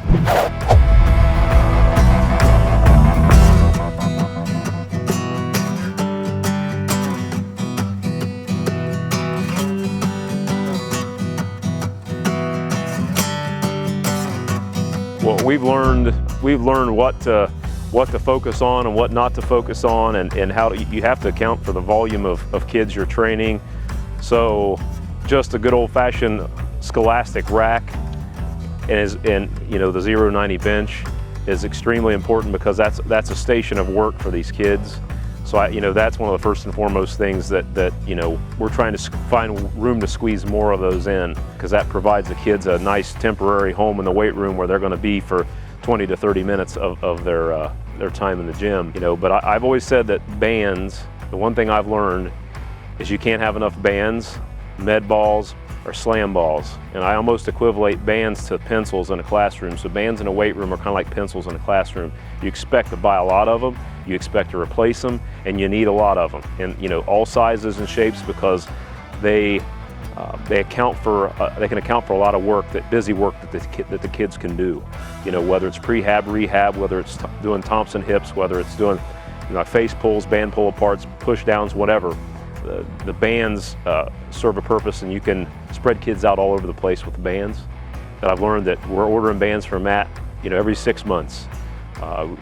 Well, we've learned what to focus on and what not to focus on, and how you have to account for the volume of kids you're training. So just a good old-fashioned scholastic rack and you know, the 090 bench is extremely important, because that's a station of work for these kids. So you know, that's one of the first and foremost things that you know, we're trying to find room to squeeze more of those in, because that provides the kids a nice temporary home in the weight room where they're going to be for 20 to 30 minutes of their time in the gym. You know, but I've always said that bands, the one thing I've learned is you can't have enough bands, med balls, or slam balls. And I almost equivalent bands to pencils in a classroom. So bands in a weight room are kind of like pencils in a classroom. You expect to buy a lot of them, you expect to replace them, and you need a lot of them. And you know, all sizes and shapes, because they can account for a lot of work, busy work that the kids can do. You know, whether it's prehab, rehab, whether it's doing Thompson hips, whether it's doing, you know, face pulls, band pull aparts, push downs, whatever. The bands serve a purpose, and you can spread kids out all over the place with the bands. That I've learned that we're ordering bands for Matt, you know, every 6 months.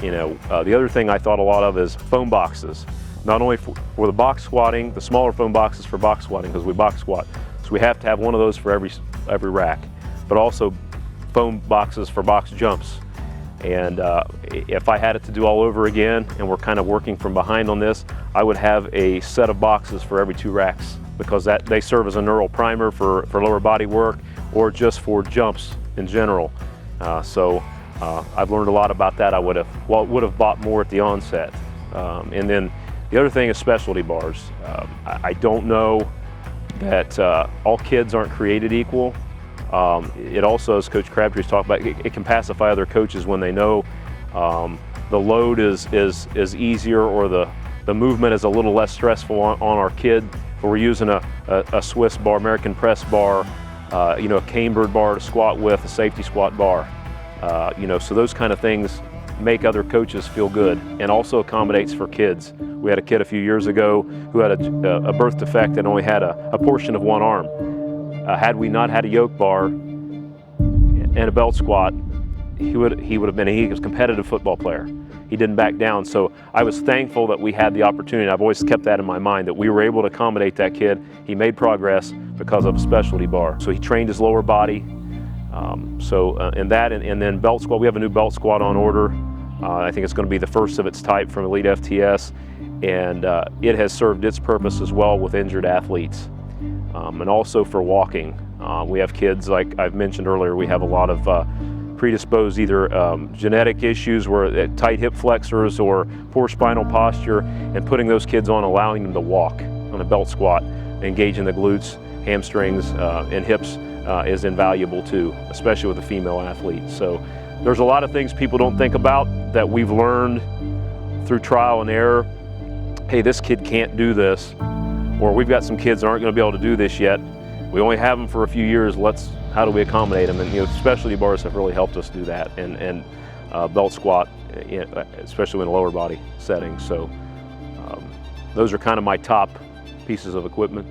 You know, the other thing I thought a lot of is foam boxes. Not only for the box squatting, the smaller foam boxes for box squatting, because we box squat. So we have to have one of those for every rack, but also foam boxes for box jumps. And if I had it to do all over again, and we're kind of working from behind on this, I would have a set of boxes for every 2 racks, because they serve as a neural primer for lower body work, or just for jumps in general. So I've learned a lot about that. I would have bought more at the onset. And then the other thing is specialty bars. I don't know that all kids aren't created equal. It also, as Coach Crabtree's talked about, it can pacify other coaches when they know the load is easier, or the movement is a little less stressful on our kid. But we're using a Swiss bar, American press bar, you know, a cambered bar to squat with, a safety squat bar. You know, so those kind of things make other coaches feel good, and also accommodates for kids. We had a kid a few years ago who had a birth defect and only had a portion of one arm. Had we not had a yoke bar and a belt squat, he was a competitive football player. He didn't back down. So I was thankful that we had the opportunity. I've always kept that in my mind, that we were able to accommodate that kid. He made progress because of a specialty bar. So he trained his lower body. And then belt squat, we have a new belt squat on order. I think it's going to be the first of its type from Elite FTS, and it has served its purpose as well with injured athletes, and also for walking. We have kids, like I've mentioned earlier, we have a lot of predisposed either genetic issues, where tight hip flexors or poor spinal posture, and putting those kids on, allowing them to walk on a belt squat, engaging the glutes, hamstrings, and hips is invaluable too, especially with a female athlete. So there's a lot of things people don't think about that we've learned through trial and error. Hey, this kid can't do this, or we've got some kids that aren't going to be able to do this yet. We only have them for a few years. How do we accommodate them? And you know, specialty bars have really helped us do that, and belt squat, especially in a lower body setting. So those are kind of my top pieces of equipment.